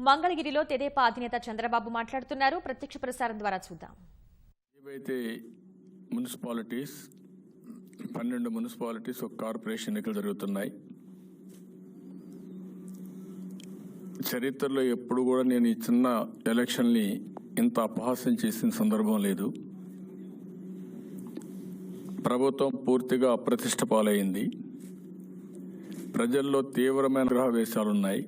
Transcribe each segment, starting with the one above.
మంగళగిరిలో తెదేపా అధినేత చంద్రబాబు మాట్లాడుతున్నారు. ప్రత్యక్ష ప్రసారం ద్వారా చూద్దాం. ఏవైతే మున్సిపాలిటీస్ 12 మున్సిపాలిటీస్ ఒక కార్పొరేషన్ ఎన్నికలు జరుగుతున్నాయి. చరిత్రలో ఎప్పుడు కూడా నేను ఈ చిన్న ఎలక్షన్ని ఇంత అపహాస్యం చేసిన సందర్భం లేదు. ప్రభుత్వం పూర్తిగా అప్రతిష్ట పాలైంది. ప్రజల్లో తీవ్రమైన ఆగ్రహవేశాలున్నాయి.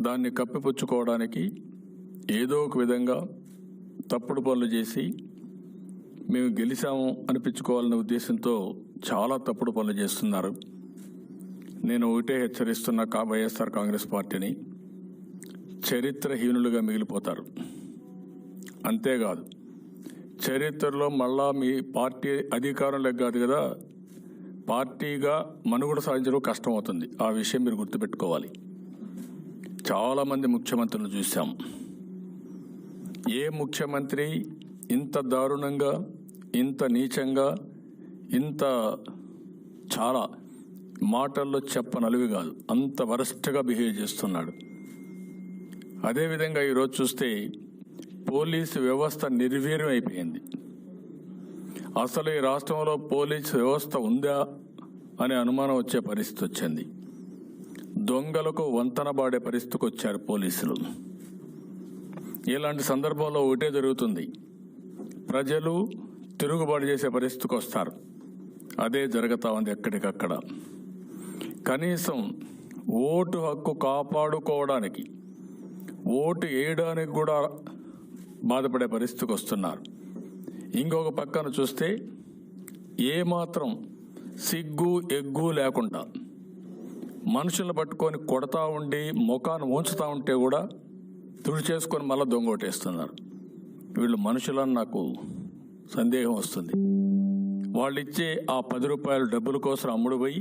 దాన్ని కప్పిపుచ్చుకోవడానికి ఏదో ఒక విధంగా తప్పుడు పనులు చేసి మేము గెలిచాము అనిపించుకోవాలనే ఉద్దేశంతో చాలా తప్పుడు పనులు చేస్తున్నారు. నేను ఒకటే హెచ్చరిస్తున్న వైఎస్ఆర్ కాంగ్రెస్ పార్టీని, చరిత్రహీనులుగా మిగిలిపోతారు. అంతేకాదు, చరిత్రలో మళ్ళా మీ పార్టీ అధికారంలోకి కాదు కదా, పార్టీగా మనుగడ సాధించడం కష్టం అవుతుంది. ఆ విషయం మీరు గుర్తుపెట్టుకోవాలి. చాలామంది ముఖ్యమంత్రులు చూసాం. ఏ ముఖ్యమంత్రి ఇంత దారుణంగా, ఇంత నీచంగా, ఇంత చాలా మాటల్లో చెప్పనలివి కాదు, అంత వరస్ట్గా బిహేవ్ చేస్తున్నాడు. అదేవిధంగా ఈరోజు చూస్తే పోలీసు వ్యవస్థ నిర్వీర్యం అయిపోయింది. అసలు ఈ రాష్ట్రంలో పోలీసు వ్యవస్థ ఉందా అనే అనుమానం వచ్చే పరిస్థితి వచ్చింది. దొంగలకు వంతనబాడే పరిస్థితికి వచ్చారు పోలీసులు. ఇలాంటి సందర్భంలో ఒకటే జరుగుతుంది, ప్రజలు తిరుగుబాటు చేసే పరిస్థితికి వస్తారు. అదే జరుగుతూ ఉంది ఎక్కడికక్కడ. కనీసం ఓటు హక్కు కాపాడుకోవడానికి, ఓటు వేయడానికి కూడా బాధపడే పరిస్థితికి వస్తున్నారు. ఇంకొక పక్కన చూస్తే ఏమాత్రం సిగ్గు ఎగ్గు లేకుండా మనుషులను పట్టుకొని కొడతా ఉండి ముఖాన్ని ఉంచుతూ ఉంటే కూడా తుడి చేసుకొని మళ్ళీ దొంగోటేస్తున్నారు. వీళ్ళు మనుషులని నాకు సందేహం వస్తుంది. వాళ్ళు ఇచ్చే ఆ 10 రూపాయల డబ్బుల కోసం అమ్ముడుపోయి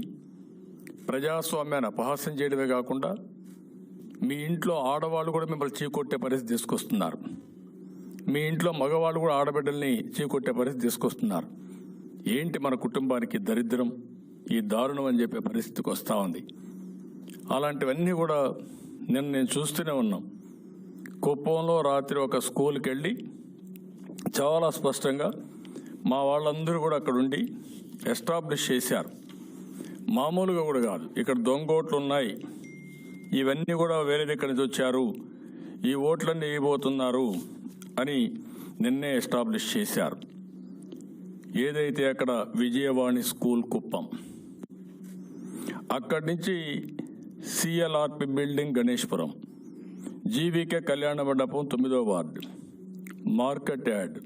ప్రజాస్వామ్యాన్ని అపహాస్యం చేయడమే కాకుండా మీ ఇంట్లో ఆడవాళ్ళు కూడా మిమ్మల్ని చీకొట్టే పరిస్థితి తీసుకొస్తున్నారు. మీ ఇంట్లో మగవాళ్ళు కూడా ఆడబిడ్డల్ని చీకొట్టే పరిస్థితి తీసుకొస్తున్నారు. ఏంటి మన కుటుంబానికి దరిద్రం, ఈ దారుణం అని చెప్పే పరిస్థితికి వస్తూ ఉంది. అలాంటివన్నీ కూడా నేను చూస్తూనే ఉన్నాం. కుప్పంలో రాత్రి ఒక స్కూల్కి వెళ్ళి చాలా స్పష్టంగా మా వాళ్ళందరూ కూడా అక్కడ ఉండి ఎస్టాబ్లిష్ చేశారు. మామూలుగా కూడా కాదు, ఇక్కడ దొంగ ఓట్లు ఉన్నాయి, ఇవన్నీ కూడా వేరే దగ్గర నుంచి వచ్చారు, ఈ ఓట్లన్నీ వేయబోతున్నారు అని నిన్నే ఎస్టాబ్లిష్ చేశారు. ఏదైతే అక్కడ విజయవాణి స్కూల్ కుప్పం, అక్కడి నుంచి సిఎల్ఆర్పి బిల్డింగ్ గణేష్పురం, జీవికే కళ్యాణ మండపం 9వ వార్డు, మార్కెట్ యార్డ్,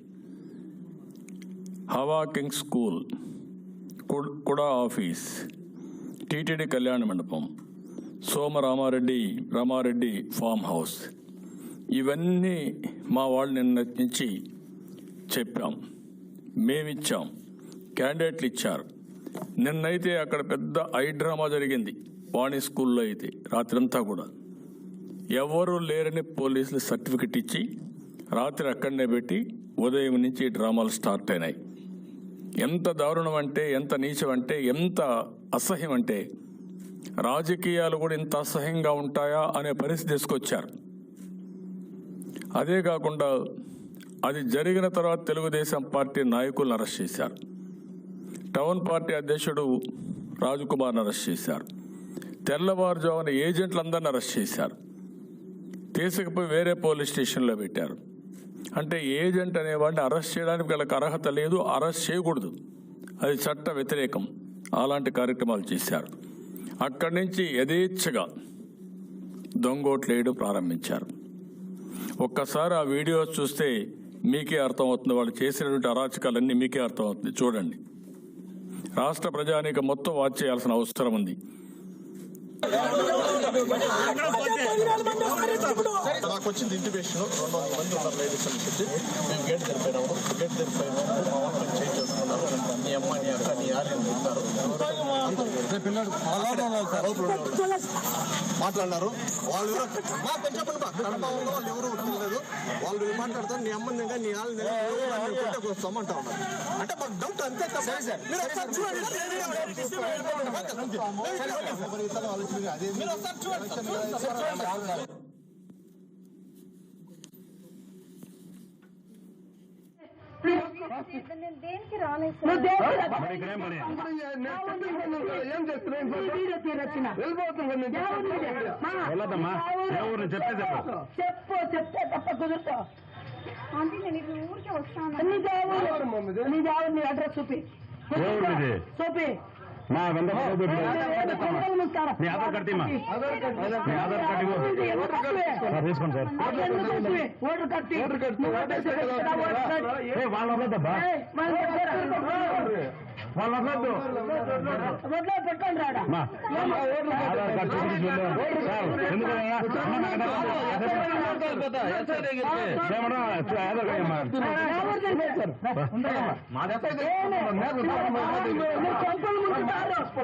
హవా కింగ్ స్కూల్, కుడా ఆఫీస్, టీటీడీ కళ్యాణ మండపం, రామారెడ్డి ఫామ్ హౌస్, ఇవన్నీ మా వాళ్ళు నిన్న నుంచి చెప్పాం, మేమిచ్చాం, క్యాండిడేట్లు ఇచ్చారు. నిన్నైతే అక్కడ పెద్ద ఐ డ్రామా జరిగింది. వాణి స్కూల్లో అయితే రాత్రంతా కూడా ఎవరు లేరని పోలీసులు సర్టిఫికెట్ ఇచ్చి రాత్రి అక్కడనే పెట్టి ఉదయం నుంచి డ్రామాలు స్టార్ట్ అయినాయి. ఎంత దారుణం అంటే, ఎంత నీచం అంటే, ఎంత అసహ్యం అంటే, రాజకీయాలు కూడా ఇంత అసహ్యంగా ఉంటాయా అనే పరిస్థితి తీసుకొచ్చారు. అదే కాకుండా అది జరిగిన తర్వాత తెలుగుదేశం పార్టీ నాయకులను అరెస్ట్ చేశారు. టౌన్ పార్టీ అధ్యక్షుడు రాజకుమార్ని అరెస్ట్ చేశారు. తెల్లవారుజామున ఏజెంట్లందరినీ అరెస్ట్ చేశారు. తీసుకుపోయి వేరే పోలీస్ స్టేషన్లో పెట్టారు. అంటే ఏజెంట్ అనేవాడిని అరెస్ట్ చేయడానికి వీళ్ళకి అర్హత లేదు, అరెస్ట్ చేయకూడదు, అది చట్ట వ్యతిరేకం. అలాంటి కార్యక్రమాలు చేశారు. అక్కడి నుంచి యథేచ్ఛగా దొంగోట్లు వేయడం ప్రారంభించారు. ఒక్కసారి ఆ వీడియో చూస్తే మీకే అర్థమవుతుంది, వాళ్ళు చేసినటువంటి అరాచకాలన్నీ మీకే అర్థమవుతుంది. చూడండి, రాష్ట్ర ప్రజానీకం మొత్తం వాచ్ చేయాల్సిన అవసరం ఉంది. నాకు వచ్చింది ఇంటిమేషన్ 200 మంది ఉన్నారు లేడీస్ అని చెప్పి మేము గేట్ తెరిపోయినాము. గేట్ తెరిపోయినాము, మా వాళ్ళు చేంజ్ చేసుకున్నారు. నీ అమ్మ, నీ అక్క, నీ ఆర్య ఉంటారు మాట్లాడినారు. వాళ్ళు వాళ్ళు ఎవరు లేదు. వాళ్ళు మాట్లాడతారు, నీ అమ్మని నీ వాళ్ళని వస్తామంటా ఉన్నారు. అంటే మాకు డౌట్ అంతే. మీరు ఒకసారి చూడండి సార్. నేను దేనికి రాలేదు చెప్పు చెప్తే తప్ప కుదురుతా అంటే నేను ఇప్పుడు ఊరికే వస్తాను నీ అడ్రస్ చూపి చూపి ఆధార్ కార్డు తీసుకోండి సార్ వాళ్ళ పెట్టండి రాడా ఆధార్ కార్డు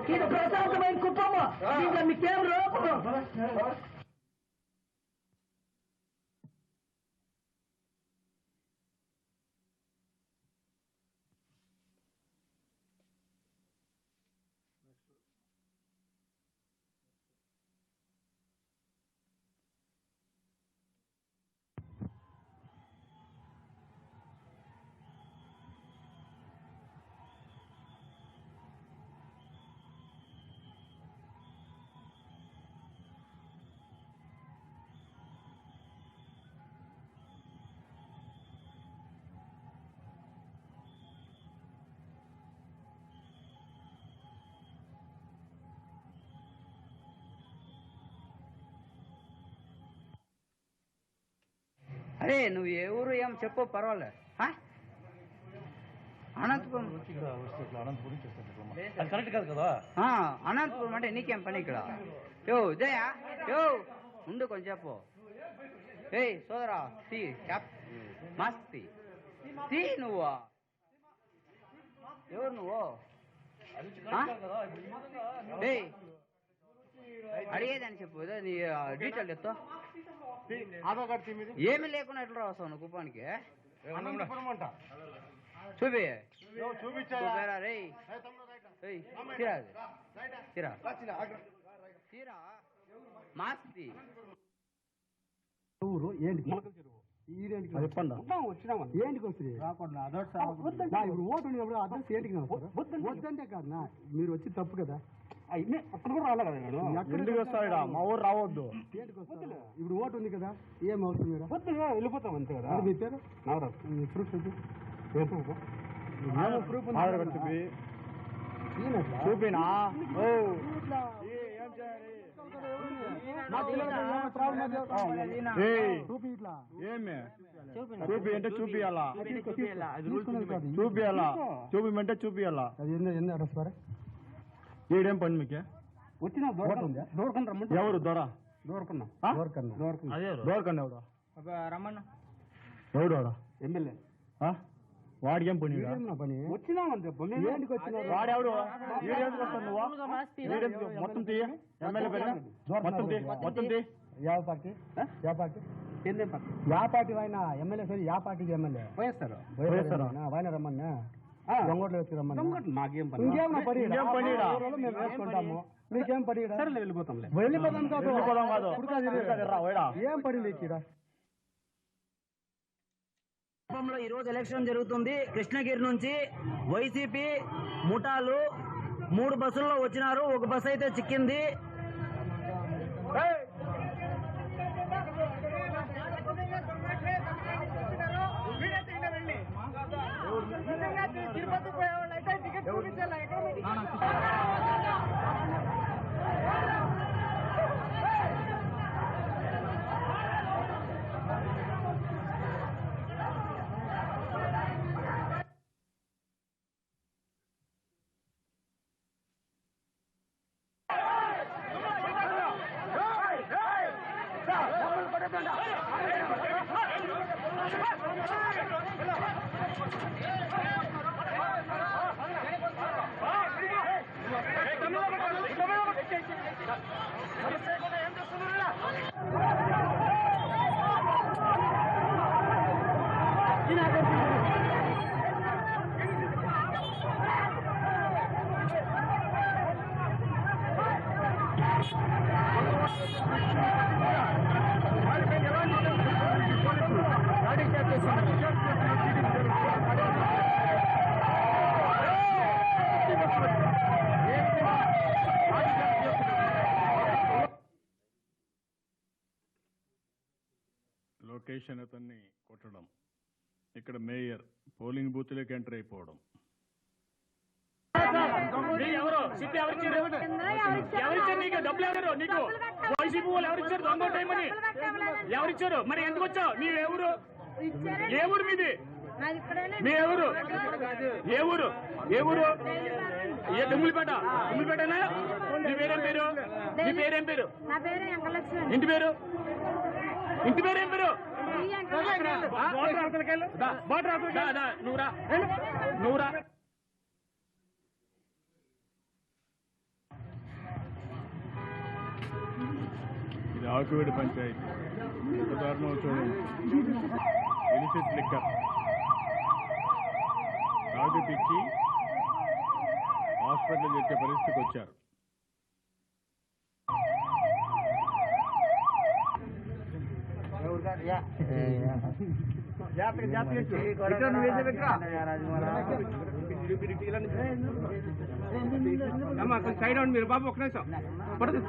ఇది ప్రశాంతమైన కుటుంబం మీకేం లోపం అరే నువ్వు ఏ ఊరు ఏం చెప్పు పర్వాలేదు అనంతపురం కరెక్ట్ కాదు కదా అనంతపురం అంటే నీకేం పని ఇక్కడ యో జయా యో ఉండు కొంచెం చెప్పు ఏయ్ సోదరా తీ క్యాప్ మాస్క్ తీ నువ్వు ఎవరు నువ్వు ఏయ్ అడిగేదని చెప్పు నీ డీటెయిల్ ఎత్తో ఆధార్ కార్డు ఏమి లేకుండా ఎట్లా రాస్తావు నువ్వు కుప్పానికి చూపి చూపిరా రే తీరా తీరా మాస్తి ఊరు ఏంటి చెప్పండి ఏంటికి వస్తుంది ఇప్పుడు ఓటు ఉన్నప్పుడు అడ్రస్ ఏంటికి వద్దంటే కాదు మీరు వచ్చి తప్పు కదా అక్కడ కూడా రాలే కదా ఎందుకు వస్తాడా మా ఊరు రావద్దు ఇప్పుడు ఓటు ఉంది కదా ఏం అవసరం మీరు వెళ్ళిపోతాం అంతే కదా మీ పేరు ప్రూఫ్ ప్రూఫ్ చూపినా చూపి అంటే చూపియాలా చూపిమంటే చూపియాలా ఎన్ని అడ్రస్ సార్ ఏడేం పని మీకే వచ్చిన ఎవరు దొర దోరకన్నా ఎవడు రమ్మన్న ఎవడు ఎమ్మెల్యే వాడికేం పని పని వచ్చినామంటే వాడెవడు మొత్తం తీయ ఎమ్మెల్యే పేరు మొత్తం తీ ಯಾವ ಪಾರ್ಟಿ ಯಾವ ಪಾರ್ಟಿ వాయన ఎమ్మెల్యే సార్ ಯಾವ పార్టీకి ఎమ్మెల్యే వైఎస్ఆర్ వాయన రమ్మన్నా దొంగోట్లు వచ్చి రమ్మన్నా మాకేం పని ఇంకేం పని మేము వేసుకుంటాము మీకేం పని సరే వెళ్ళిపోతాం ఏం పని లేచిరా ఈ రోజు ఎలక్షన్ జరుగుతుంది. కృష్ణగిరి నుంచి వైసీపీ ముఠాలు 3 బస్సుల్లో వచ్చినారు. ఒక బస్సు అయితే చిక్కింది. తిరుపతి పోయేవాళ్ళు అయితే టికెట్ చూపించాలి. లొకేషన్ అతన్ని కొట్టడం, ఇక్కడ మేయర్ పోలింగ్ బూత్లోకి ఎంటర్ అయిపోవడం. ఎవరు సిప్పి ఎవరిచ్చారు నీకు డబ్బులు? ఎవరు నీకు వైసీపీ వాళ్ళు ఎవరిచ్చారు? దొంగ టైమని ఎవరిచ్చారు? మరి ఎందుకు వచ్చావు? నీ ఎవరు? ఏ ఊరు మీది? మీ ఎవరు? ఏ ఊరు? ఏ ఊరు? ఏ దుమ్ములపేట? దుమ్ములపేటనా? నీ పేరేం పేరు? నీ పేరేం పేరు? ఇంటి పేరు? ఇంటి పేరు ఏం పేరు? నువ్వురా నువ్వురా. ఇది ఆకువేడి పంచాయతీ. ఉదాహరణ చూడండి, ఇలిసిట్ లిక్కర్ తాగు పిచ్చి హాస్పిటల్ తెచ్చే పరిస్థితికి వచ్చారు. సైడ్ అవ్వండి మీరు బాబు, ఒక్క నిమిషం పడదు.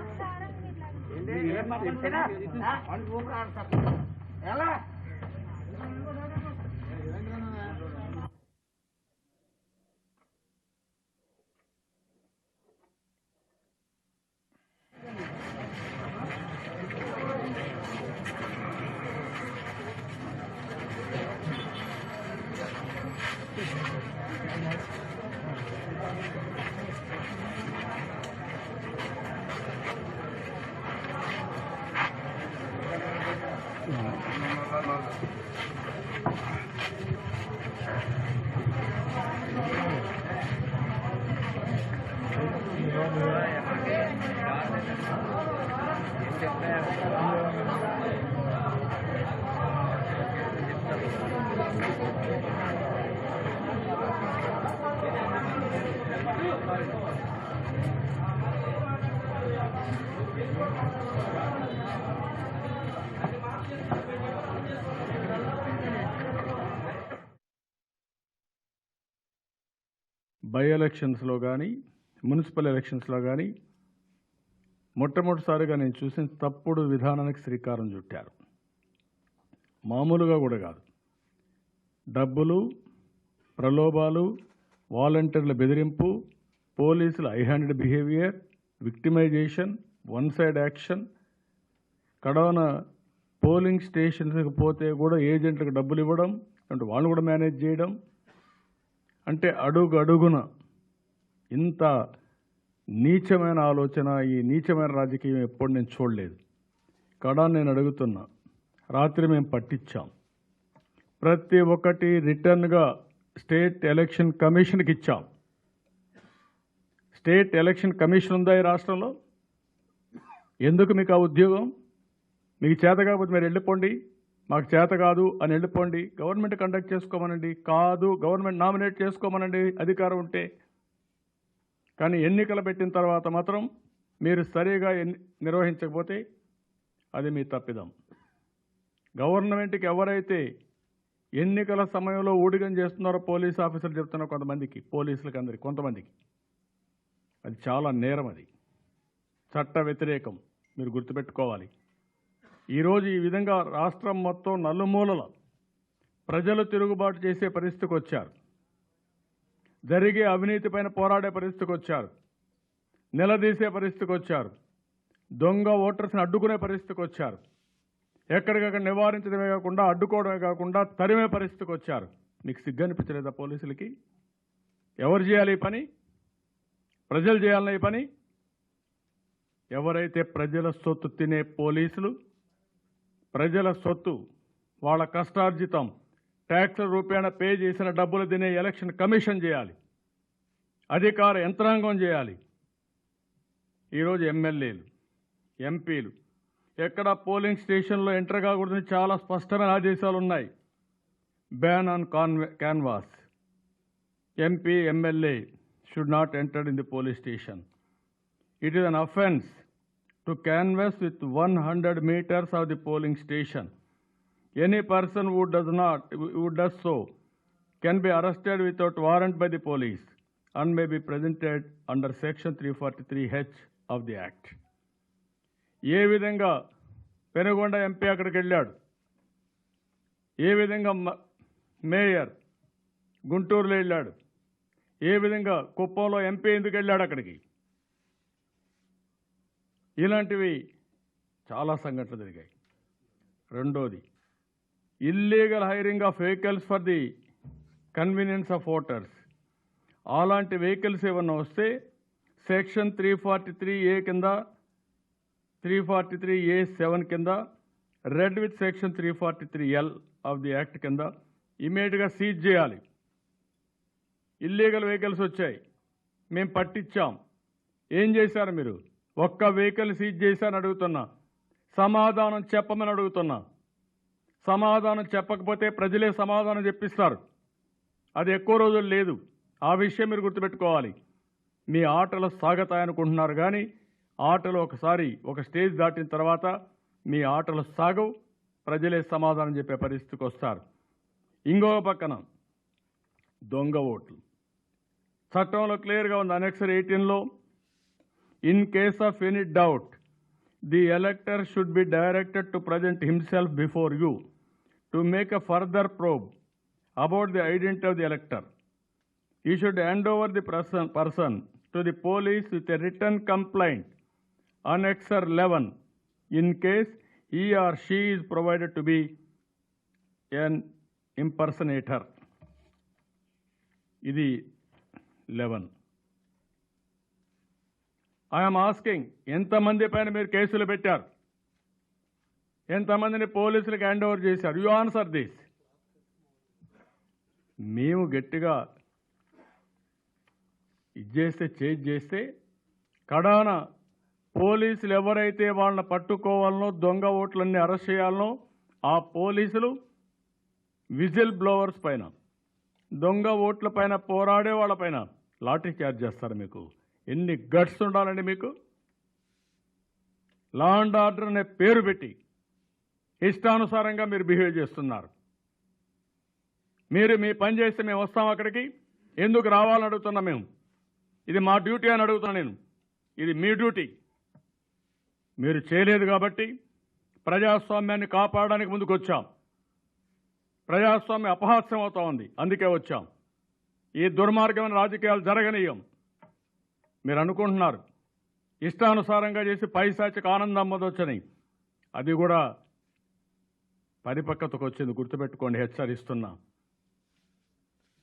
బై ఎలక్షన్స్లో కానీ మున్సిపల్ ఎలక్షన్స్లో కానీ మొట్టమొదటిసారిగా నేను చూసిన తప్పుడు విధానానికి శ్రీకారం చుట్టారు. మామూలుగా కూడా కాదు, డబ్బులు, ప్రలోభాలు, వాలంటీర్ల బెదిరింపు, పోలీసుల high handed behaviour, victimisation, one side action, కడవన పోలింగ్ స్టేషన్స్కి పోతే కూడా ఏజెంట్లకు డబ్బులు ఇవ్వడం, అంటే వాళ్ళు కూడా మేనేజ్ చేయడం, అంటే అడుగు అడుగున ఇంత నీచమైన ఆలోచన, ఈ నీచమైన రాజకీయం ఎప్పుడు నేను చూడలేదు. కడా నేను అడుగుతున్నా, రాత్రి మేము పట్టించాం, ప్రతి ఒక్కటి రిటర్న్గా స్టేట్ ఎలక్షన్ కమిషన్కి ఇచ్చాం. స్టేట్ ఎలక్షన్ కమిషన్ ఉందా ఈ రాష్ట్రంలో? ఎందుకు మీకు ఆ ఉద్యోగం? మీకు చేత కాకపోతే మీరు వెళ్ళిపోండి, మాకు చేత కాదు అని వెళ్ళిపోండి. గవర్నమెంట్ కండక్ట్ చేసుకోమనండి, కాదు గవర్నమెంట్ నామినేట్ చేసుకోమనండి అధికారం ఉంటే. కానీ ఎన్నికలు పెట్టిన తర్వాత మాత్రం మీరు సరిగా నిర్వహించకపోతే అది మీ తప్పిదం. గవర్నమెంట్కి ఎవరైతే ఎన్నికల సమయంలో ఊడిగం చేస్తున్నారో పోలీస్ ఆఫీసర్లు చెప్తున్నారు కొంతమందికి, పోలీసులకు అందరికీ కొంతమందికి, అది చాలా నేరం, అది చట్ట వ్యతిరేకం. మీరు గుర్తుపెట్టుకోవాలి. ఈరోజు ఈ విధంగా రాష్ట్రం మొత్తం నలుమూలల ప్రజలు తిరుగుబాటు చేసే పరిస్థితికి వచ్చారు. జరిగే అవినీతి పైన పోరాడే పరిస్థితికి వచ్చారు. నిలదీసే పరిస్థితికి వచ్చారు. దొంగ ఓటర్స్ని అడ్డుకునే పరిస్థితికి వచ్చారు. ఎక్కడికక్కడ నివారించడమే కాకుండా అడ్డుకోవడమే కాకుండా తరిమే పరిస్థితికి వచ్చారు. మీకు సిగ్గు అనిపించలేదా పోలీసులకి? ఎవరు చేయాలి ఈ పని? ప్రజలు చేయాలన్న ఈ పని? ఎవరైతే ప్రజల సొత్తు తినే పోలీసులు, ప్రజల సొత్తు, వాళ్ళ కష్టార్జితం, ట్యాక్సుల రూపేణ పే చేసిన డబ్బులు తినే ఎలక్షన్ కమిషన్ చేయాలి, అధికార యంత్రాంగం చేయాలి. ఈరోజు ఎమ్మెల్యేలు, ఎంపీలు ఎక్కడ పోలింగ్ స్టేషన్లో ఎంటర్ కాకూడదని చాలా స్పష్టమైన ఆదేశాలు ఉన్నాయి. Ban on canvas. MP, MLA should not enter in the police station. It is an offence to canvass with 100 meters of the polling station. Any person who does so can be arrested without warrant by the police and may be presented under section 343H of the Act. ఏ విధంగా Penugonda MP అక్కడికి వెళ్ళాడు, ఏ విధంగా mayor గుంటూరులో వెళ్ళాడు, ఏ విధంగా కుప్పంలో MP ఎందుకు వెళ్ళాడు అక్కడికి, ఇలాంటివి చాలా సంఘటనలు జరిగాయి. రెండోది, illegal hiring of vehicles for the convenience of voters. అలాంటి వెహికల్స్ ఏమన్నా వస్తే సెక్షన్ 343A కింద 343A(7) కింద red with section 343L of the act కింద ఇమీడియట్గా సీజ్ చేయాలి. ఇల్లీగల్ వెహికల్స్ వచ్చాయి, మేము పట్టించాం. ఏం చేశారు మీరు? ఒక్క వెహికల్ సీజ్ చేశారని అడుగుతున్నా, సమాధానం చెప్పమని అడుగుతున్నా. సమాధానం చెప్పకపోతే ప్రజలే సమాధానం చెప్పిస్తారు. అది ఎక్కువ రోజులు లేదు. ఆ విషయం మీరు గుర్తుపెట్టుకోవాలి. మీ ఆటలు సాగతాయనుకుంటున్నారు కానీ ఆటలు ఒకసారి ఒక స్టేజ్ దాటిన తర్వాత మీ ఆటలు సాగవు, ప్రజలే సమాధానం చెప్పే పరిస్థితికి వస్తారు. ఇంకొక పక్కన దొంగ ఓట్లు చట్టంలో క్లియర్గా ఉంది. అనెక్సర్ 18లో in case of any doubt the elector should be directed to present himself before you to make a further probe about the identity of the elector. He should hand over the person to the police with a written complaint, Annexer 11, in case he or she is provided to be an impersonator. Idi 11. I am asking, ఎంతమంది పైన మీరు కేసులు పెట్టారు? ఎంతమందిని పోలీసులకు hand over చేశారు? You answer this. మేము గట్టిగా చేంజ్ చేస్తే కడాన పోలీసులు ఎవరైతే వాళ్ళని పట్టుకోవాలనో, దొంగ ఓట్లన్నీ అరెస్ట్ చేయాలనో ఆ పోలీసులు విజిల్ బ్లోవర్స్ పైన, దొంగ ఓట్ల పైన పోరాడే వాళ్ళపైన లాఠీ చార్జ్ చేస్తారు. మీకు ఎన్ని గట్స్ ఉండాలండి మీకు? లా అండ్ ఆర్డర్ అనే పేరు పెట్టి ఇష్టానుసారంగా మీరు బిహేవ్ చేస్తున్నారు. మీరు మీ పని చేస్తే మేము వస్తాం అక్కడికి, ఎందుకు రావాలని అడుగుతున్నాం మేము. ఇది మా డ్యూటీ అని అడుగుతున్నా నేను. ఇది మీ డ్యూటీ. మీరు చేయలేదు కాబట్టి ప్రజాస్వామ్యాన్ని కాపాడడానికి ముందుకు వచ్చాం. ప్రజాస్వామ్యం అపహాస్యం అవుతా ఉంది, అందుకే వచ్చాం. ఈ దుర్మార్గమైన రాజకీయాలు జరగనీయం. మీరు అనుకుంటున్నారు ఇష్టానుసారంగా చేసి పైశాచిక ఆనందం పొందొచ్చని. అది కూడా పరిపక్వతకు వచ్చింది, గుర్తుపెట్టుకోండి, హెచ్చరిస్తున్నా.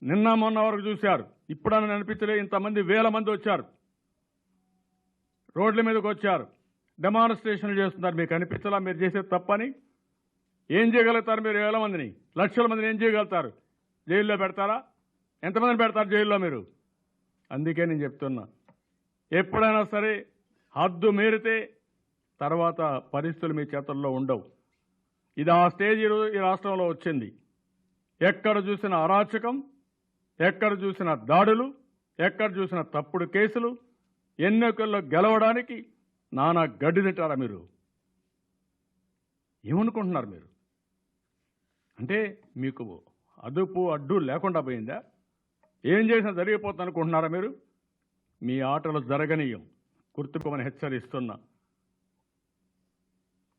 నిన్న మొన్న వరకు చూశారు, ఇప్పుడన్నా అనిపించలే, ఇంతమంది వేల మంది వచ్చారు, రోడ్ల మీదకి వచ్చారు, డెమాన్స్ట్రేషన్లు చేస్తున్నారు. మీకు అనిపించలా మీరు చేసేది తప్పని? ఏం చేయగలుగుతారు మీరు? వేల మందిని, లక్షల మందిని ఏం చేయగలుగుతారు? జైల్లో పెడతారా? ఎంతమందిని పెడతారు జైల్లో మీరు? అందుకే నేను చెప్తున్నా, ఎప్పుడైనా సరే హద్దు మీరితే తర్వాత పరిస్థితులు మీ చేతుల్లో ఉండవు. ఇది ఆ స్టేజ్ ఈ రాష్ట్రంలో వచ్చింది. ఎక్కడ చూసిన అరాచకం, ఎక్కడ చూసిన దాడులు, ఎక్కడ చూసిన తప్పుడు కేసులు, ఎన్నికల్లో గెలవడానికి నానా గడ్డి తింటారా మీరు? ఏమనుకుంటున్నారు మీరు? అంటే మీకు అదుపు అడ్డు లేకుండా పోయిందా? ఏం చేసినా జరిగిపోతుంది అనుకుంటున్నారా మీరు? మీ ఆటలు జరగనీయం, గుర్తుకోమని హెచ్చరిస్తున్నా.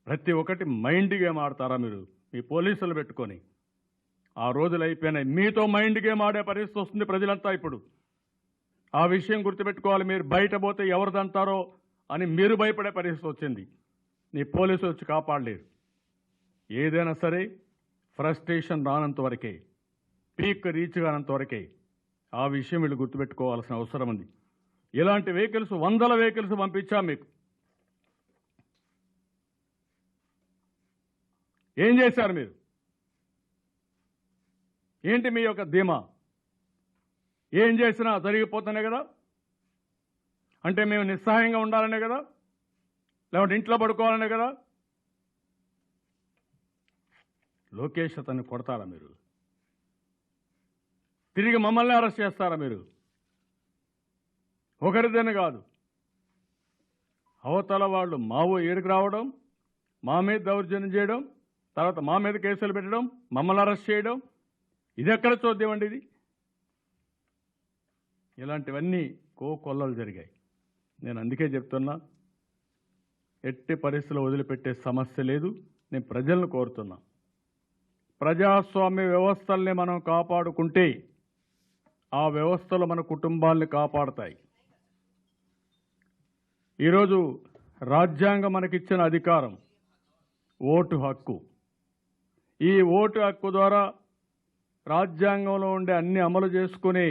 ప్రతి ఒక్కటి మైండ్ గేమ్ ఆడతారా మీరు మీ పోలీసులు పెట్టుకొని? ఆ రోజులు అయిపోయినాయి. మీతో మైండ్ గేమ్ ఆడే పరిస్థితి వస్తుంది ప్రజలంతా ఇప్పుడు. ఆ విషయం గుర్తుపెట్టుకోవాలి. మీరు బయట పోతే ఎవరిదంటారో అని మీరు భయపడే పరిస్థితి వచ్చింది. నీ పోలీసులు వచ్చి కాపాడలేరు. ఏదైనా సరే ఫ్రస్ట్రేషన్ రానంత వరకే, పీక్ రీచ్ కానంత వరకే ఆ విషయం వీళ్ళు గుర్తుపెట్టుకోవాల్సిన అవసరం ఉంది. ఇలాంటి వెహికల్స్, వందల వెహికల్స్ పంపించాం మీకు. ఏం చేశారు మీరు? ఏంటి మీ యొక్క ధీమా? ఏం చేసినా జరిగిపోతున్నాయి కదా అంటే మేము నిస్సహాయంగా ఉండాలనే కదా, లేకపోతే ఇంట్లో పడుకోవాలనే కదా? లోకేష్ అతన్ని కొడతారా మీరు? తిరిగి మమ్మల్ని అరెస్ట్ చేస్తారా మీరు? ఒకరిదని కాదు, అవతల వాళ్ళు మావో ఏడుకు రావడం, మా మీద దౌర్జన్యం చేయడం, తర్వాత మా మీద కేసులు పెట్టడం, మమ్మల్ని అరెస్ట్ చేయడం, ఇది ఎక్కడ చూద్దామండి? ఇది ఇలాంటివన్నీ కోకొల్లలు జరిగాయి. నేను అందుకే చెప్తున్నా, ఎట్టి పరిస్థితుల్లో వదిలిపెట్టే సమస్య లేదు. నేను ప్రజలను కోరుతున్నా, ప్రజాస్వామ్య వ్యవస్థల్ని మనం కాపాడుకుంటే ఆ వ్యవస్థలు మన కుటుంబాల్ని కాపాడతాయి. ఈరోజు రాజ్యాంగం మనకిచ్చిన అధికారం ఓటు హక్కు. ఈ ఓటు హక్కు ద్వారా రాజ్యాంగంలో ఉండే అన్ని అమలు చేసుకునే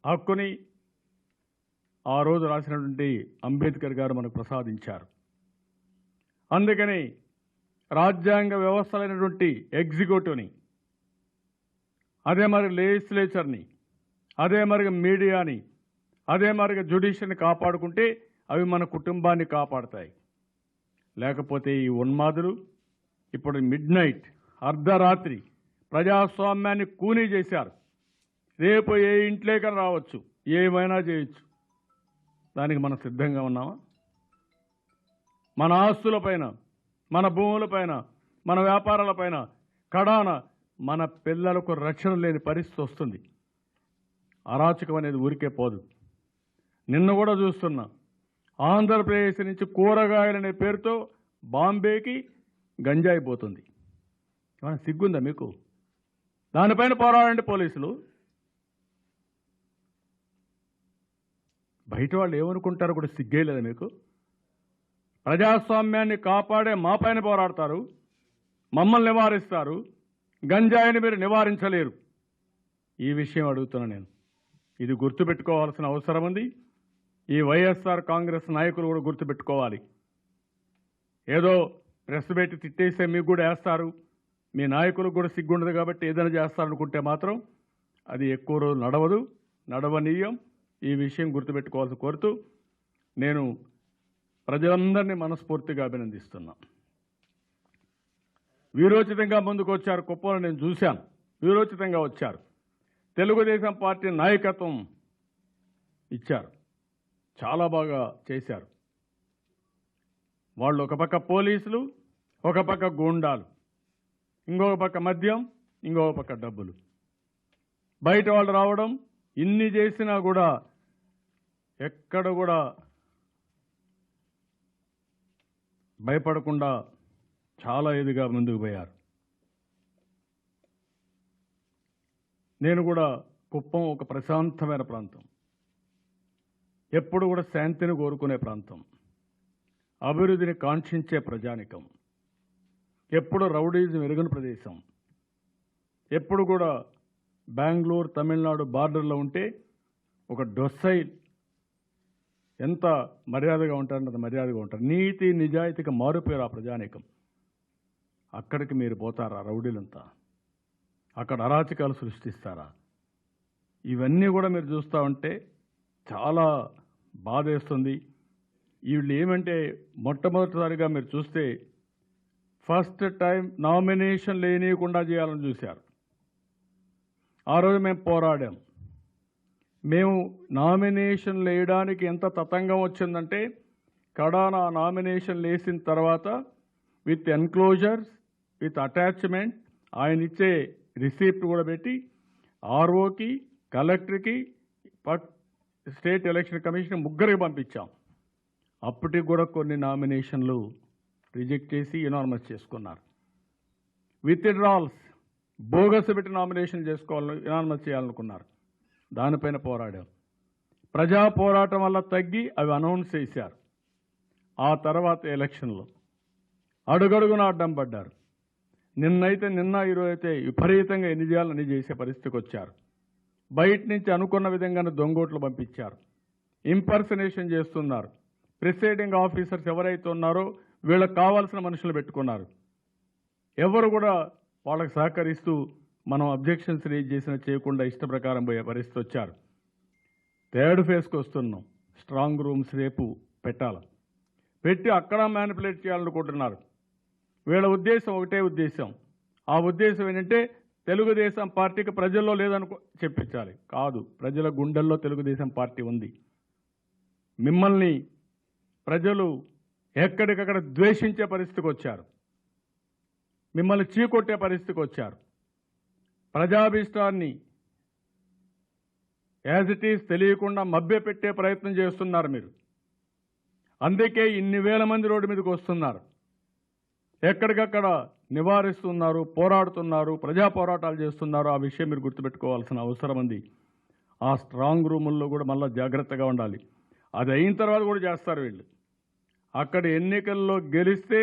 హక్కుని ఆ రోజు రాసినటువంటి అంబేద్కర్ గారు మనకు ప్రసాదించారు. అందుకని రాజ్యాంగ వ్యవస్థలైనటువంటి ఎగ్జిక్యూటివ్ని, అదే మరి లెజిస్లేచర్ని, అదే మరి మీడియాని, అదే మరి జ్యుడిషియల్ని కాపాడుకుంటే అవి మన కుటుంబాన్ని కాపాడతాయి. లేకపోతే ఈ ఉన్మాదులు ఇప్పుడు మిడ్ నైట్ అర్ధరాత్రి ప్రజాస్వామ్యాన్ని కూనీ చేశారు. రేపు ఏ ఇంట్లోకైనా రావచ్చు, ఏమైనా చేయొచ్చు. దానికి మనం సిద్ధంగా ఉన్నామా? మన ఆస్తులపైన, మన భూములపైన, మన వ్యాపారాలపైన కడాన మన పిల్లలకు రక్షణ లేని పరిస్థితి వస్తుంది. అరాచకం అనేది ఊరికే పోదు. నిన్న కూడా చూస్తున్నా, ఆంధ్రప్రదేశ్ నుంచి కూరగాయలనే పేరుతో బాంబేకి గంజాయి పోతుంది. ఏమైనా సిగ్గుందా మీకు? దానిపైన పోరాడండి పోలీసులు. బయట వాళ్ళు ఏమనుకుంటారో కూడా సిగ్గే లేదా మీకు? ప్రజాస్వామ్యాన్ని కాపాడే మా పైన పోరాడతారు, మమ్మల్ని నివారిస్తారు, గంజాయిని మీరు నివారించలేరు. ఈ విషయం అడుగుతున్నా నేను. ఇది గుర్తుపెట్టుకోవాల్సిన అవసరం ఉంది. ఈ వైఎస్ఆర్ కాంగ్రెస్ నాయకులు కూడా గుర్తుపెట్టుకోవాలి. ఏదో ప్రెస్ పెట్టి తిట్టేస్తే మీకు కూడా వేస్తారు, మీ నాయకులకు కూడా సిగ్గుండదు కాబట్టి ఏదైనా చేస్తారనుకుంటే మాత్రం అది ఎక్కువ రోజులు నడవదు, నడవనీయం. ఈ విషయం గుర్తుపెట్టుకోవాల్సి కోరుతూ నేను ప్రజలందరినీ మనస్ఫూర్తిగా అభినందిస్తున్నా. వీరోచితంగా ముందుకు వచ్చారు. కుప్పంలో నేను చూశాను, వీరోచితంగా వచ్చారు. తెలుగుదేశం పార్టీ నాయకత్వం ఇచ్చారు, చాలా బాగా చేశారు. వాళ్ళు ఒక పక్క పోలీసులు, ఒక పక్క గూండాలు, ఇంకొక పక్క మద్యం, ఇంకొక పక్క డబ్బులు. బయట వాళ్ళు రావడం, ఇన్ని చేసినా కూడా ఎక్కడ కూడా భయపడకుండా చాలా ఇదిగా ముందుకు పోయారు. నేను కూడా కుప్పం ఒక ప్రశాంతమైన ప్రాంతం, ఎప్పుడు కూడా శాంతిని కోరుకునే ప్రాంతం, అభివృద్ధిని కాంక్షించే ప్రజానికం, ఎప్పుడు రౌడీజం ఎరుగని ప్రదేశం, ఎప్పుడు కూడా బెంగళూరు తమిళనాడు బార్డర్లో ఉంటే ఒక డొస్సైల్ ఎంత మర్యాదగా ఉంటారంటే అంత మర్యాదగా ఉంటారు. నీతి నిజాయితీకి మారుపేరు ఆ ప్రజానీకం. అక్కడికి మీరు పోతారా రౌడీలంతా? అక్కడ అరాచకాలు సృష్టిస్తారా? ఇవన్నీ కూడా మీరు చూస్తూ ఉంటే చాలా బాధేస్తుంది. వీళ్ళు ఏమంటే మొట్టమొదటిసారిగా మీరు చూస్తే ఫస్ట్ టైం నామినేషన్ లేనియకుండా చేయాలని చూశారు. ఆ రోజు మేము పోరాడాం. మేము నామినేషన్ వేయడానికి ఎంత తతంగం వచ్చిందంటే కడాన నామినేషన్ వేసిన తర్వాత విత్ ఎన్క్లోజర్స్, విత్ అటాచ్మెంట్, ఆయన ఇచ్చే రిసిప్ట్ కూడా పెట్టి ఆర్ఓకి, కలెక్టర్కి, స్టేట్ ఎలక్షన్ కమిషన్ ముగ్గురికి పంపించాం. అప్పటికి కూడా కొన్ని నామినేషన్లు రిజెక్ట్ చేసి యునానిమస్ చేసుకున్నారు. విత్డ్రాల్స్, బోగస్ పెట్టి నామినేషన్ చేసుకోవాలని యునానిమస్ చేయాలనుకున్నారు. దానిపైన పోరాడాం. ప్రజా పోరాటం వల్ల తగ్గి అవి అనౌన్స్ చేశారు. ఆ తర్వాత ఎలక్షన్లో అడుగడుగున అడ్డం పడ్డారు. నిన్న ఈరోజు అయితే విపరీతంగా ఎన్ని చేయాలని చేసే పరిస్థితికి వచ్చారు. బయట నుంచి అనుకున్న విధంగానే దొంగోట్లు పంపించారు, ఇంపర్సనేషన్ చేస్తున్నారు. ప్రిసైడింగ్ ఆఫీసర్స్ ఎవరైతే ఉన్నారో వీళ్ళకి కావాల్సిన మనుషులు పెట్టుకున్నారు. ఎవరు కూడా వాళ్ళకి సహకరిస్తూ మనం అబ్జెక్షన్స్ రేజ్ చేసినా చేయకుండా ఇష్ట ప్రకారం పోయే పరిస్థితి వచ్చారు. థర్డ్ ఫేజ్కి వస్తున్నాం. స్ట్రాంగ్ రూమ్స్ రేపు పెట్టాలి, పెట్టి అక్కడ మ్యానిపులేట్ చేయాలనుకుంటున్నారు. వీళ్ళ ఉద్దేశం ఒకటే ఉద్దేశం. ఆ ఉద్దేశం ఏంటంటే తెలుగుదేశం పార్టీకి ప్రజల్లో లేదనుకో చెప్పించాలి. కాదు, ప్రజల గుండెల్లో తెలుగుదేశం పార్టీ ఉంది. మిమ్మల్ని ప్రజలు ఎక్కడికక్కడ ద్వేషించే పరిస్థితికి వచ్చారు, మిమ్మల్ని చీకొట్టే పరిస్థితికి వచ్చారు. ప్రజాభీష్టాన్ని యాజ్ ఇట్ ఈజ్ తెలియకుండా మభ్యపెట్టే ప్రయత్నం చేస్తున్నారు మీరు. అందుకే ఇన్ని వేల మంది రోడ్డు మీదకి వస్తున్నారు. ఎక్కడికక్కడ నివారిస్తున్నారు, పోరాడుతున్నారు, ప్రజా పోరాటాలు చేస్తున్నారు. ఆ విషయం మీరు గుర్తుపెట్టుకోవాల్సిన అవసరం ఉంది. ఆ స్ట్రాంగ్ రూముల్లో కూడా మళ్ళీ జాగ్రత్తగా ఉండాలి. అది అయిన తర్వాత కూడా చేస్తారు వీళ్ళు. అక్కడ ఎన్నికల్లో గెలిస్తే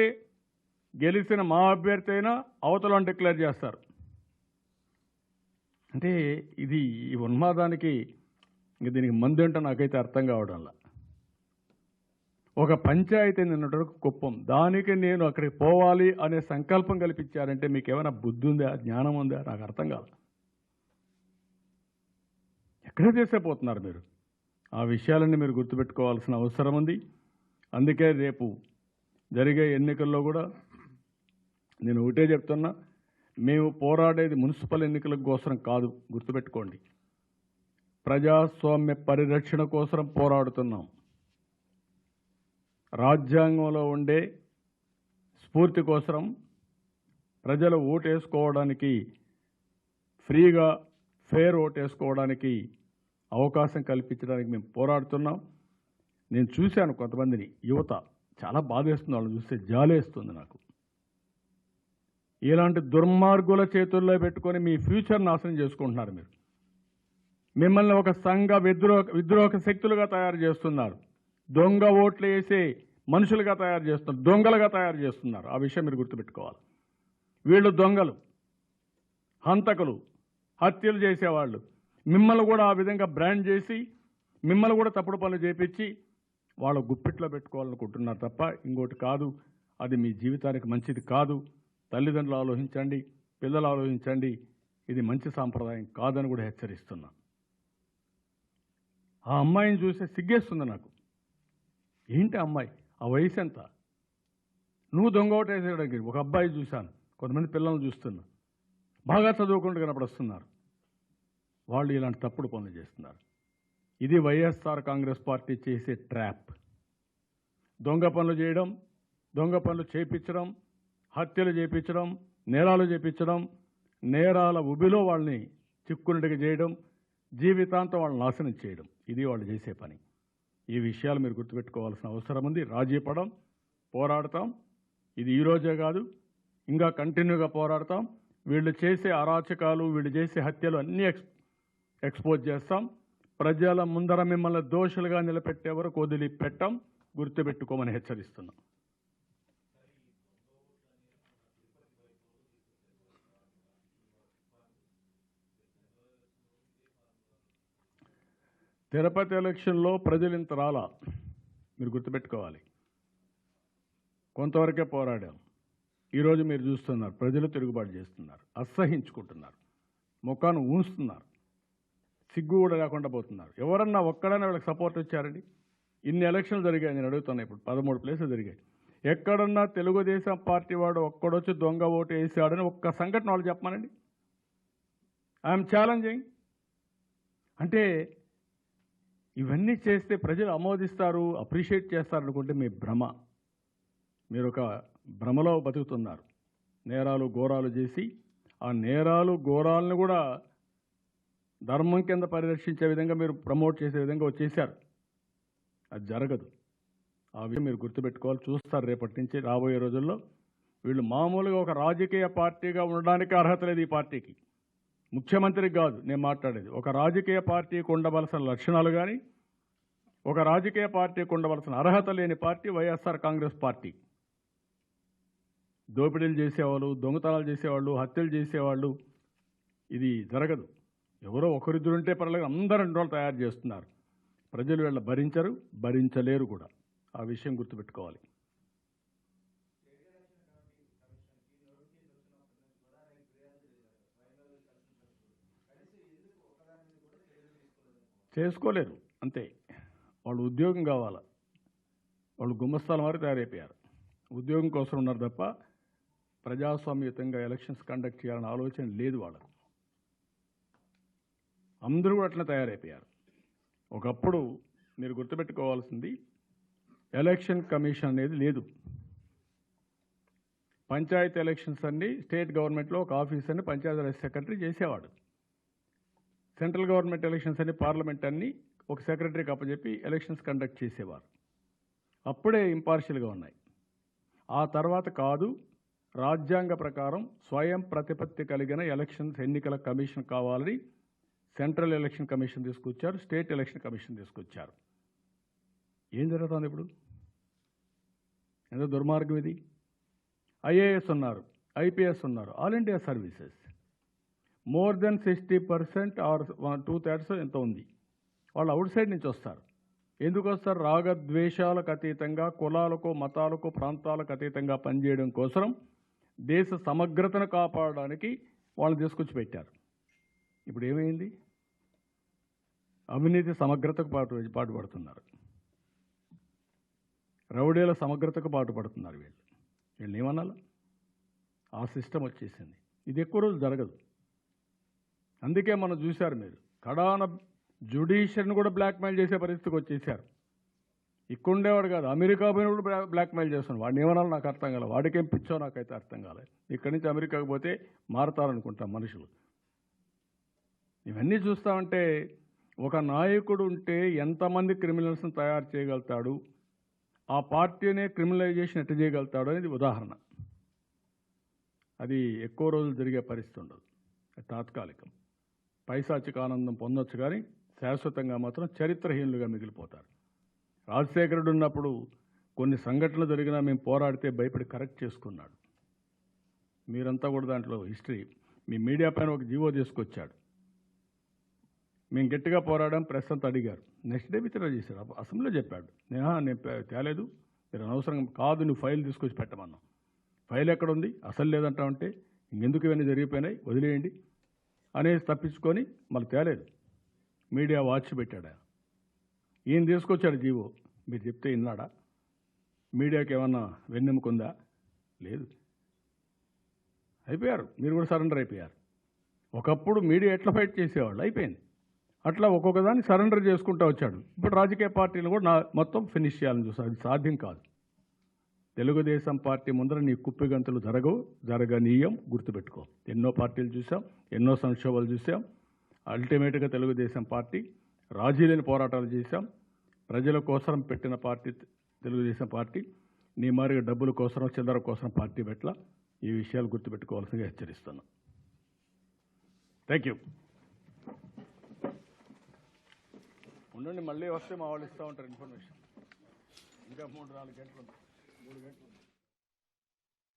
గెలిచిన మా అభ్యర్థి అయినా అవతలని డిక్లేర్ చేస్తారు. అంటే ఇది ఈ ఉన్మాదానికి ఇంక దీనికి మందు ఏంటో నాకైతే అర్థం కావడంలా. ఒక పంచాయతీ నిన్నటి వరకు కుప్పం, దానికి నేను అక్కడికి పోవాలి అనే సంకల్పం కల్పించారంటే మీకు ఏమైనా బుద్ధి ఉందా, జ్ఞానం ఉందా? నాకు అర్థం కాదు. ఎక్కడ చేసేపోతున్నారు మీరు? ఆ విషయాలన్నీ మీరు గుర్తుపెట్టుకోవాల్సిన అవసరం ఉంది. అందుకే రేపు జరిగే ఎన్నికల్లో కూడా నేను ఒకటే చెప్తున్నా, మేము పోరాడేది మున్సిపల్ ఎన్నికల కోసం కాదు, గుర్తుపెట్టుకోండి. ప్రజాస్వామ్య పరిరక్షణ కోసం పోరాడుతున్నాం. రాజ్యాంగంలో ఉండే స్ఫూర్తి కోసం ప్రజలు ఓటేసుకోవడానికి, ఫ్రీగా ఫేర్ ఓటేసుకోవడానికి అవకాశం కల్పించడానికి మేము పోరాడుతున్నాం. నేను చూశాను కొంతమందిని, యువత చాలా బాధేస్తుంది, వాళ్ళని చూస్తే జాలేస్తుంది నాకు. ఇలాంటి దుర్మార్గుల చేతుల్లో పెట్టుకొని మీ ఫ్యూచర్ నాశనం చేసుకుంటున్నారు మీరు. మిమ్మల్ని ఒక సంఘ విద్రోహ శక్తులుగా తయారు చేస్తున్నారు. దొంగ ఓట్లు వేసే మనుషులుగా తయారు చేస్తున్నారు, దొంగలుగా తయారు చేస్తున్నారు. ఆ విషయం మీరు గుర్తుపెట్టుకోవాలి. వీళ్ళు దొంగలు, హంతకులు, హత్యలు చేసేవాళ్ళు. మిమ్మల్ని కూడా ఆ విధంగా బ్రాండ్ చేసి మిమ్మల్ని కూడా తప్పుడు పనులు చేపించి వాళ్ళ గుప్పిట్లో పెట్టుకోవాలనుకుంటున్నారు తప్ప ఇంకోటి కాదు. అది మీ జీవితానికి మంచిది కాదు. తల్లిదండ్రులు ఆలోచించండి, పిల్లలు ఆలోచించండి. ఇది మంచి సాంప్రదాయం కాదని కూడా హెచ్చరిస్తున్నా. ఆ అమ్మాయిని చూస్తే సిగ్గేస్తుంది నాకు. ఏంటి అమ్మాయి, ఆ వయసు ఎంత? నువ్వు దొంగ ఓటేసేయడానికి ఒక అబ్బాయి చూశాను, కొంతమంది పిల్లల్ని చూస్తున్నా, బాగా చదువుకుంటూ కనపడుస్తున్నారు. వాళ్ళు ఇలాంటి తప్పుడు పనులు చేస్తున్నారు. ఇది వైఎస్ఆర్ కాంగ్రెస్ పార్టీ చేసే ట్రాప్. దొంగ పనులు చేయడం, దొంగ పనులు చేయించడం, హత్యలు చేయించడం, నేరాలు చేయించడం, నేరాల ఉబిలో వాళ్ళని చిక్కునట్టుగా చేయడం, జీవితాంతం వాళ్ళని నాశనం చేయడం. ఇది వాళ్ళు చేసే పని. ఈ విషయాలు మీరు గుర్తుపెట్టుకోవాల్సిన అవసరం ఉంది. రాజీ పడం, పోరాడతాం. ఇది ఈరోజే కాదు, ఇంకా కంటిన్యూగా పోరాడతాం. వీళ్ళు చేసే అరాచకాలు, వీళ్ళు చేసే హత్యలు అన్నీ ఎక్స్పోజ్ చేస్తాం. ప్రజల ముందర మిమ్మల్ని దోషులుగా నిలబెట్టే వరకు వదిలిపెట్టాం. గుర్తుపెట్టుకోమని హెచ్చరిస్తున్నాం. తిరుపతి ఎలక్షన్లో ప్రజలు ఇంత రాలా, మీరు గుర్తుపెట్టుకోవాలి. కొంతవరకే పోరాడాం. ఈరోజు మీరు చూస్తున్నారు, ప్రజలు తిరుగుబాటు చేస్తున్నారు, అసహించుకుంటున్నారు, ముఖాన్ని ఊస్తున్నారు, సిగ్గు కూడా లేకుండా పోతున్నారు. ఎవరన్నా ఒక్కడైనా వీళ్ళకి సపోర్ట్ ఇచ్చారండి? ఇన్ని ఎలక్షన్లు జరిగాయి, నేను అడుగుతున్నా. ఇప్పుడు 13 ప్లేసులు జరిగాయి. ఎక్కడన్నా తెలుగుదేశం పార్టీ వాడు ఒక్కడొచ్చి దొంగ ఓటు వేసాడని ఒక్క సంఘటన వాళ్ళు చెప్పమానండి. I'm challenging. అంటే ఇవన్నీ చేస్తే ప్రజలు ఆమోదిస్తారు, అప్రిషియేట్ చేస్తారు అనుకుంటే మీ భ్రమ. మీరు ఒక భ్రమలో బతుకుతున్నారు. నేరాలు ఘోరాలు చేసి ఆ నేరాలు ఘోరాలను కూడా ధర్మం కింద పరిరక్షించే విధంగా మీరు ప్రమోట్ చేసే విధంగా వచ్చేసారు. అది జరగదు. ఆ విషయం మీరు గుర్తుపెట్టుకోవాలి. చూస్తారు రేపటి నుంచి, రాబోయే రోజుల్లో. వీళ్ళు మామూలుగా ఒక రాజకీయ పార్టీగా ఉండడానికి అర్హత లేదు ఈ పార్టీకి. ముఖ్యమంత్రికి కాదు నేను మాట్లాడేది. ఒక రాజకీయ పార్టీకి ఉండవలసిన లక్షణాలు కానీ, ఒక రాజకీయ పార్టీకి ఉండవలసిన అర్హత లేని పార్టీ వైఎస్ఆర్ కాంగ్రెస్ పార్టీ. దోపిడీలు చేసేవాళ్ళు, దొంగతనాలు చేసేవాళ్ళు, హత్యలు చేసేవాళ్ళు, ఇది జరగదు. ఎవరో ఒకరిద్దరుంటే పర్లేదు, అందరూ 2 రోజులు తయారు చేస్తున్నారు. ప్రజలు వీళ్ళ భరించరు, భరించలేరు కూడా. ఆ విషయం గుర్తుపెట్టుకోవాలి. చేసుకోలేరు, అంతే. వాళ్ళు ఉద్యోగం కావాలా, వాళ్ళు గుమ్మస్తాల వారు తయారైపోయారు. ఉద్యోగం కోసం ఉన్నారు తప్ప ప్రజాస్వామ్యయుతంగా ఎలక్షన్స్ కండక్ట్ చేయాలనే ఆలోచన లేదు వాళ్ళకు. అందరూ కూడా అట్లా తయారైపోయారు. ఒకప్పుడు మీరు గుర్తుపెట్టుకోవాల్సింది, ఎలక్షన్ కమిషన్ అనేది లేదు. పంచాయతీ ఎలక్షన్స్ అన్ని స్టేట్ గవర్నమెంట్లో ఒక ఆఫీస్ అని పంచాయతీరాజ్ సెక్రటరీ చేసేవాడు. సెంట్రల్ గవర్నమెంట్ ఎలక్షన్స్ అన్ని పార్లమెంట్ అన్ని ఒక సెక్రటరీకి అప్పచెప్పి ఎలక్షన్స్ కండక్ట్ చేసేవారు. అప్పుడే ఇంపార్షియల్గా ఉన్నాయి. ఆ తర్వాత కాదు, రాజ్యాంగ ప్రకారం స్వయం ప్రతిపత్తి కలిగిన ఎలక్షన్స్ ఎన్నికల కమిషన్ కావాలని సెంట్రల్ ఎలక్షన్ కమిషన్ తీసుకొచ్చారు, స్టేట్ ఎలక్షన్ కమిషన్ తీసుకొచ్చారు. ఏం జరుగుతుంది ఇప్పుడు? ఎంత దుర్మార్గం ఇది! ఐఏఎస్ ఉన్నారు, ఐపీఎస్ ఉన్నారు, all India services. More than 60% or 2/3 ఎంత ఉంది, వాళ్ళు అవుట్ సైడ్ నుంచి వస్తారు. ఎందుకు వస్తారు? రాగద్వేషాలకు అతీతంగా, కులాలకు, మతాలకు, ప్రాంతాలకు అతీతంగా పనిచేయడం కోసం, దేశ సమగ్రతను కాపాడడానికి వాళ్ళని తీసుకొచ్చి పెట్టారు. ఇప్పుడు ఏమైంది? అవినీతి సమగ్రతకు పాటుపడుతున్నారు, రౌడీల సమగ్రతకు పాటుపడుతున్నారు. వీళ్ళు ఏమనాలి? ఆ సిస్టమ్ వచ్చేసింది. ఇది ఎక్కువ రోజులు జరగదు. అందుకే మనం చూశారు, మీరు కడాన జ్యుడిషియర్ని కూడా బ్లాక్మెయిల్ చేసే పరిస్థితికి వచ్చేసారు. ఇక్కడ ఉండేవాడు కాదు, అమెరికా పోయిన కూడా బ్లాక్మెయిల్ చేస్తున్నాడు. వాడిని ఏమనాలో నాకు అర్థం కాలేదు, వాడికేం పిచ్చో నాకైతే అర్థం కాలేదు. ఇక్కడి నుంచి అమెరికాకి పోతే మారతారనుకుంటాం మనుషులు. ఇవన్నీ చూస్తామంటే ఒక నాయకుడు ఉంటే ఎంతమంది క్రిమినల్స్ని తయారు చేయగలుగుతాడు, ఆ పార్టీనే క్రిమినలైజేషన్ ఎట్టు చేయగలుగుతాడు అనేది ఉదాహరణ. అది ఎక్కువ రోజులు జరిగే పరిస్థితి ఉండదు, తాత్కాలికం. పైశాచిక ఆనందం పొందొచ్చు, కానీ శాశ్వతంగా మాత్రం చరిత్రహీనులుగా మిగిలిపోతారు. రాజశేఖరుడు ఉన్నప్పుడు కొన్ని సంఘటనలు జరిగినా మేము పోరాడితే భయపడి కరెక్ట్ చేసుకున్నాడు. మీరంతా కూడా దాంట్లో హిస్టరీ, మీ మీడియా పైన ఒక జీవో తీసుకొచ్చాడు. మేము గట్టిగా పోరాడాం, ప్రెస్ అంతా అడిగారు. నెక్స్ట్ డే విత్డ్రా చేశారు. అసెంబ్లీలో చెప్పాడు, నేను తేలేదు, మీరు అనవసరంగా కాదు, నువ్వు ఫైల్ తీసుకొచ్చి పెట్టమన్నావు. ఫైల్ ఎక్కడ ఉంది? అసలు లేదంటావంటే ఇంకెందుకు ఇవన్నీ జరిగిపోయినాయి, వదిలేయండి అనేసి తప్పించుకొని మళ్ళీ తేలేదు. మీడియా వాచ్ పెట్టాడు. ఈయన తీసుకొచ్చాడు జీవో. మీరు చెప్తే విన్నాడా? మీడియాకి ఏమన్నా వెన్నెముకుందా? లేదు. అయిపోయారు, మీరు కూడా సరెండర్ అయిపోయారు. ఒకప్పుడు మీడియా ఎట్లా ఫైట్ చేసేవాళ్ళు, అయిపోయింది. అట్లా ఒక్కొక్క దాన్ని సరెండర్ చేసుకుంటూ వచ్చాడు. ఇప్పుడు రాజకీయ పార్టీలు కూడా మొత్తం ఫినిష్ చేయాలని చూస్తారు. అది సాధ్యం కాదు. తెలుగుదేశం పార్టీ ముందర నీ కుప్పిగంతులు జరగనీయం, గుర్తుపెట్టుకో. ఎన్నో పార్టీలు చూసాం, ఎన్నో సంక్షోభాలు చూసాం. అల్టిమేట్గా తెలుగుదేశం పార్టీ రాజీ లేని పోరాటాలు చేశాం. ప్రజల కోసం పెట్టిన పార్టీ తెలుగుదేశం పార్టీ. నీ మారిగా డబ్బుల కోసం, చిల్లర కోసం పార్టీ పెట్టలా. ఈ విషయాలు గుర్తుపెట్టుకోవాల్సిందిగా హెచ్చరిస్తున్నాం. Thank you. ఉండండి, మళ్ళీ వస్తే మా వాళ్ళు ఇస్తూ ఉంటారు ఇన్ఫర్మేషన్. ఇంకా 3-4 గంటలు, 3 గంటలు.